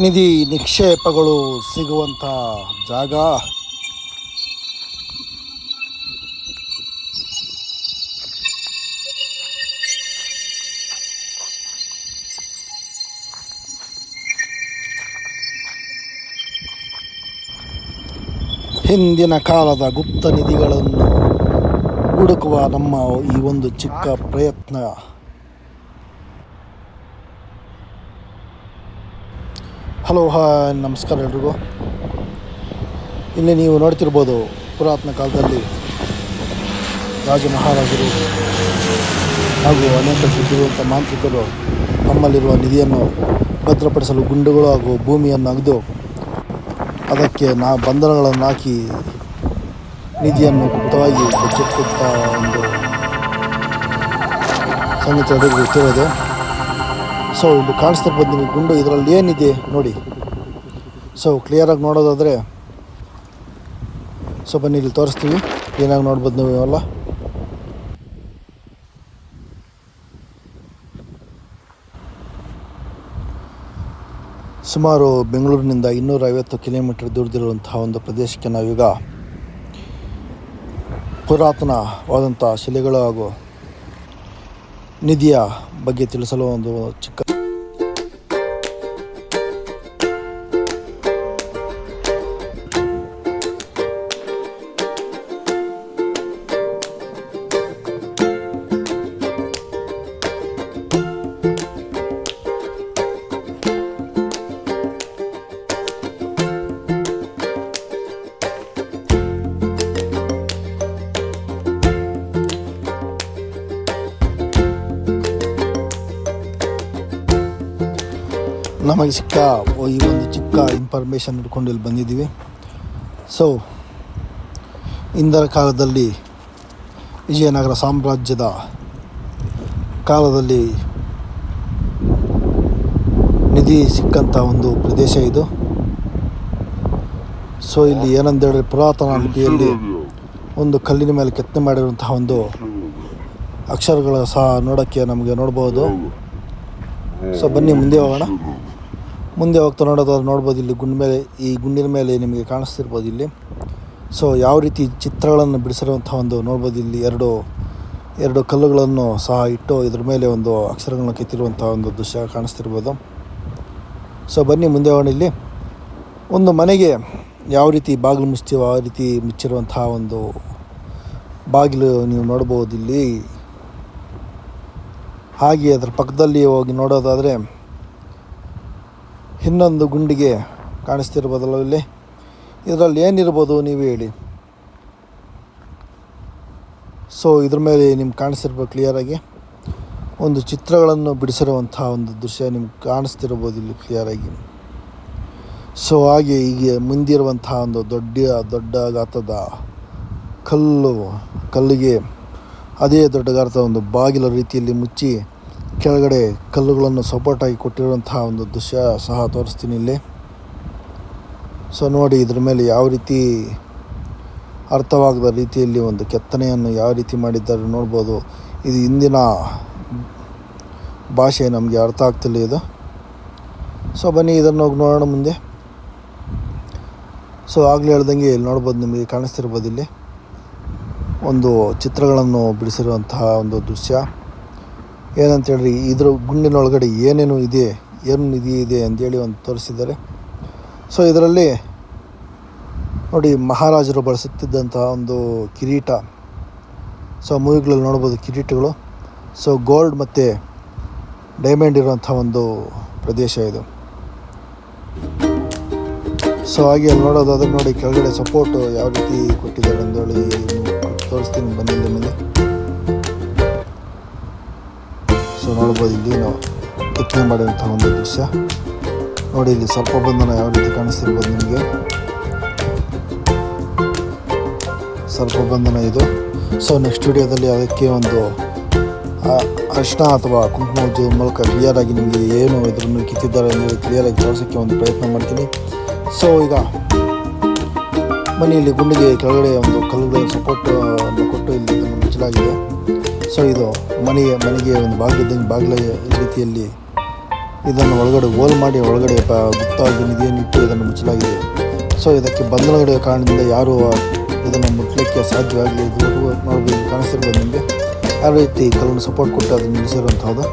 ನಿಧಿ ನಿಕ್ಷೇಪಗಳು ಸಿಗುವಂಥ ಜಾಗ. ಹಿಂದಿನ ಕಾಲದ ಗುಪ್ತ ನಿಧಿಗಳನ್ನು ಹುಡುಕುವ ನಮ್ಮ ಈ ಒಂದು ಚಿಕ್ಕ ಪ್ರಯತ್ನ. ಹಲೋ ನಮಸ್ಕಾರ ಎಲ್ರಿಗೂ. ಇಲ್ಲಿ ನೀವು ನೋಡ್ತಿರ್ಬೋದು, ಪುರಾತನ ಕಾಲದಲ್ಲಿ ರಾಜ ಮಹಾರಾಜರು ಹಾಗೂ ಅನೇಕ ಬುದ್ಧಿವಂತ ಮಾಂತ್ರಿಕರು ತಮ್ಮಲ್ಲಿರುವ ನಿಧಿಯನ್ನು ಭದ್ರಪಡಿಸಲು ಗುಂಡುಗಳು ಹಾಗೂ ಭೂಮಿಯನ್ನು ಅಗೆದು ಅದಕ್ಕೆ ಬಂಧನಗಳನ್ನು ಹಾಕಿ ನಿಧಿಯನ್ನು ಗುಪ್ತವಾಗಿ ಬಚ್ಚಿಟ್ಟ ಒಂದು ಸಂಗತಿ ಅದು ಗೊತ್ತಿರೋದು. ಸೊ ಇಲ್ಲಿ ಕಾಣಿಸ್ತಿರ್ಬೋದು ನಿಮಗೆ ಗುಂಡು. ಇದರಲ್ಲಿ ಏನಿದೆ ನೋಡಿ. ಸೊ ಕ್ಲಿಯರಾಗಿ ನೋಡೋದಾದರೆ ಬನ್ನಿ ಇಲ್ಲಿ ತೋರಿಸ್ತೀವಿ, ಏನಾಗಿ ನೋಡ್ಬೋದು ನೀವು ಇವೆಲ್ಲ. ಸುಮಾರು ಬೆಂಗಳೂರಿನಿಂದ 250 ಕಿಲೋಮೀಟರ್ ದೂರದಲ್ಲಿರುವಂತಹ ಒಂದು ಪ್ರದೇಶಕ್ಕೆ ನಾವೀಗ ಪುರಾತನವಾದಂಥ ಶಿಲೆಗಳು ಹಾಗೂ ನಿಧಿಯ ಬಗ್ಗೆ ತಿಳಿಸಲು ಒಂದು ಚಿಕ್ಕ ನಮಗೆ ಸಿಕ್ಕ ಈ ಒಂದು ಚಿಕ್ಕ ಇನ್ಫಾರ್ಮೇಷನ್ ಹಿಡ್ಕೊಂಡು ಇಲ್ಲಿ ಬಂದಿದ್ದೀವಿ. ಸೊ ಇಂದಿನ ಕಾಲದಲ್ಲಿ ವಿಜಯನಗರ ಸಾಮ್ರಾಜ್ಯದ ಕಾಲದಲ್ಲಿ ನಿಧಿ ಸಿಕ್ಕಂಥ ಒಂದು ಪ್ರದೇಶ ಇದು. ಸೊ ಇಲ್ಲಿ ಏನಂತ ಹೇಳಿದ್ರೆ, ಪುರಾತನ ಲಿಪಿಯಲ್ಲಿ ಒಂದು ಕಲ್ಲಿನ ಮೇಲೆ ಕೆತ್ತನೆ ಮಾಡಿರುವಂತಹ ಒಂದು ಅಕ್ಷರಗಳು ಸಹ ನೋಡೋಕ್ಕೆ ನಮಗೆ ನೋಡ್ಬೋದು. ಸೊ ಬನ್ನಿ ಮುಂದೆ ಹೋಗೋಣ. ಮುಂದೆ ಹೋಗ್ತಾ ನೋಡ್ಬೋದು ಇಲ್ಲಿ ಈ ಗುಂಡಿನ ಮೇಲೆ ನಿಮಗೆ ಕಾಣಿಸ್ತಿರ್ಬೋದು ಇಲ್ಲಿ. ಸೊ ಯಾವ ರೀತಿ ಚಿತ್ರಗಳನ್ನು ಬಿಡಿಸಿರುವಂಥ ಒಂದು ನೋಡ್ಬೋದು. ಇಲ್ಲಿ ಎರಡು ಕಲ್ಲುಗಳನ್ನು ಸಹ ಇಟ್ಟು ಇದ್ರ ಮೇಲೆ ಒಂದು ಅಕ್ಷರಗಳನ್ನು ಕೆತ್ತಿರುವಂಥ ಒಂದು ದೃಶ್ಯ ಕಾಣಿಸ್ತಿರ್ಬೋದು. ಸೊ ಬನ್ನಿ ಮುಂದೆ ಹೋಗೋಣ. ಇಲ್ಲಿ ಒಂದು ಮನೆಗೆ ಯಾವ ರೀತಿ ಬಾಗಿಲು ಮುಚ್ತೀವೋ ಆ ರೀತಿ ಮುಚ್ಚಿರುವಂತಹ ಒಂದು ಬಾಗಿಲು ನೀವು ನೋಡ್ಬೋದು ಇಲ್ಲಿ. ಹಾಗೆ ಅದರ ಪಕ್ಕದಲ್ಲಿ ಹೋಗಿ ನೋಡೋದಾದರೆ ಇನ್ನೊಂದು ಗುಂಡಿಗೆ ಕಾಣಿಸ್ತಿರ್ಬೋದಲ್ಲ ಇಲ್ಲಿ. ಇದರಲ್ಲಿ ಏನಿರ್ಬೋದು ನೀವು ಹೇಳಿ. ಸೊ ಇದ್ರ ಮೇಲೆ ನಿಮ್ಗೆ ಕಾಣಿಸ್ತಿರ್ಬೋದು ಕ್ಲಿಯರಾಗಿ ಒಂದು ಚಿತ್ರಗಳನ್ನು ಬಿಡಿಸಿರುವಂಥ ಒಂದು ದೃಶ್ಯ ನಿಮ್ಗೆ ಕಾಣಿಸ್ತಿರ್ಬೋದು ಇಲ್ಲಿ ಕ್ಲಿಯರಾಗಿ. ಸೊ ಹಾಗೆ ಹೀಗೆ ಮುಂದಿರುವಂಥ ಒಂದು ದೊಡ್ಡ ಗಾತ್ರದ ಕಲ್ಲಿಗೆ ಅದೇ ದೊಡ್ಡ ಗಾತ್ರದ ಒಂದು ಬಾಗಿಲ ರೀತಿಯಲ್ಲಿ ಮುಚ್ಚಿ ಕೆಳಗಡೆ ಕಲ್ಲುಗಳನ್ನು ಸಪೋರ್ಟಾಗಿ ಕೊಟ್ಟಿರುವಂತಹ ಒಂದು ದೃಶ್ಯ ಸಹ ತೋರಿಸ್ತೀನಿ ಇಲ್ಲಿ. ಸೊ ನೋಡಿ, ಇದ್ರ ಮೇಲೆ ಯಾವ ರೀತಿ ಅರ್ಥವಾಗದ ರೀತಿಯಲ್ಲಿ ಒಂದು ಕೆತ್ತನೆಯನ್ನು ಯಾವ ರೀತಿ ಮಾಡಿದ್ದಾರೆ ನೋಡ್ಬೋದು. ಇದು ಇಂದಿನ ಭಾಷೆ, ನಮಗೆ ಅರ್ಥ ಆಗ್ತಿಲ್ಲ ಇದು. ಸೊ ಬನ್ನಿ ಇದನ್ನು ಹೋಗಿ ನೋಡೋಣ ಮುಂದೆ. ಸೊ ಆಗಲೇ ಹೇಳ್ದಂಗೆ ಇಲ್ಲಿ ನೋಡ್ಬೋದು, ನಿಮಗೆ ಕಾಣಿಸ್ತಿರ್ಬೋದು ಇಲ್ಲಿ ಒಂದು ಚಿತ್ರಗಳನ್ನು ಬಿಡಿಸಿರುವಂತಹ ಒಂದು ದೃಶ್ಯ. ಏನಂತೇಳಿ ಇದ್ರ ಗುಂಡಿನೊಳಗಡೆ ಏನು ನಿಧಿ ಇದೆ ಅಂತೇಳಿ ಒಂದು ತೋರಿಸಿದ್ದಾರೆ. ಸೊ ಇದರಲ್ಲಿ ನೋಡಿ, ಮಹಾರಾಜರು ಬಳಸುತ್ತಿದ್ದಂತಹ ಒಂದು ಕಿರೀಟ. ಸೊ ಮೂವಿಗಳಲ್ಲಿ ನೋಡ್ಬೋದು ಕಿರೀಟಗಳು. ಸೊ ಗೋಲ್ಡ್ ಮತ್ತು ಡೈಮಂಡ್ ಇರುವಂಥ ಒಂದು ಪ್ರದೇಶ ಇದು. ಸೊ ಹಾಗೆ ಅಲ್ಲಿ ನೋಡೋದಾದ್ರೆ ನೋಡಿ, ಕೆಳಗಡೆ ಸಪೋರ್ಟು ಯಾವ ರೀತಿ ಕೊಟ್ಟಿದ್ದಾರೆ ಅಂದೇಳಿ ತೋರಿಸ್ತೀನಿ ಬನ್ನಿ ಮುಂದೆ. ಸೊ ನೋಡ್ಬೋದು ಇಲ್ಲಿ ನಾವು ಕೆತ್ತನೆ ಮಾಡಿರುವಂಥ ಒಂದು ದೃಶ್ಯ ನೋಡಿ. ಇಲ್ಲಿ ಸರ್ಪಬಂಧನ ಯಾವ ರೀತಿ ಕಾಣಿಸ್ತಿರ್ಬೋದು ನಿಮಗೆ. ಸರ್ಪಬಂಧನ ಇದು. ಸೊ ನೆಕ್ಸ್ಟ್ ವಿಡಿಯೋದಲ್ಲಿ ಅದಕ್ಕೆ ಒಂದು ಅರಿಶಿನ ಅಥವಾ ಕುಂಕುಮ ಮೂಲಕ ಕ್ಲಿಯರಾಗಿ ನಿಮಗೆ ಏನು ಇದನ್ನು ಕಿತ್ತಿದ್ದಾರೆ ಅಂದರೆ ಕ್ಲಿಯರಾಗಿ ತೋರಿಸೋಕ್ಕೆ ಒಂದು ಪ್ರಯತ್ನ ಮಾಡ್ತೀನಿ. ಸೊ ಈಗ ಇಲ್ಲಿ ಗುಂಡಿಗೆ ಕೆಳಗಡೆ ಒಂದು ಕಲ್ಲುಗಳ ಸಪೋರ್ಟ್ ಕೊಟ್ಟು ಇಲ್ಲಿ ಮುಚ್ಚಲಾಗಿದೆ. ಸೊ ಇದು ಮನೆಗೆ ಒಂದು ಬಾಗಿಲ ರೀತಿಯಲ್ಲಿ ಇದನ್ನು ಒಳಗಡೆ ಹೋಲ್ ಮಾಡಿ ಒಳಗಡೆ ಗುಪ್ತವಾಗಿ ನಿಧಿಯನ್ನಿಟ್ಟು ಇದನ್ನು ಮುಚ್ಚಲಾಗಿದೆ. ಸೊ ಇದಕ್ಕೆ ಬಂಧನಗಳ ಕಾರಣದಿಂದ ಯಾರು ಇದನ್ನು ಮುಟ್ಟಲಿಕ್ಕೆ ಸಾಧ್ಯವಾಗಲಿ. ಇದುವರೆಗೂ ನೋಡಬೇಕು, ಕಾಣಿಸ್ತಿರ್ಬೋದು ನಿಮಗೆ ಯಾವ ರೀತಿ ಕಲ್ಲನ್ನು ಸಪೋರ್ಟ್ ಕೊಟ್ಟು ಅದನ್ನು ನಿಲ್ಲಿಸಿರುವಂಥದ್ದು.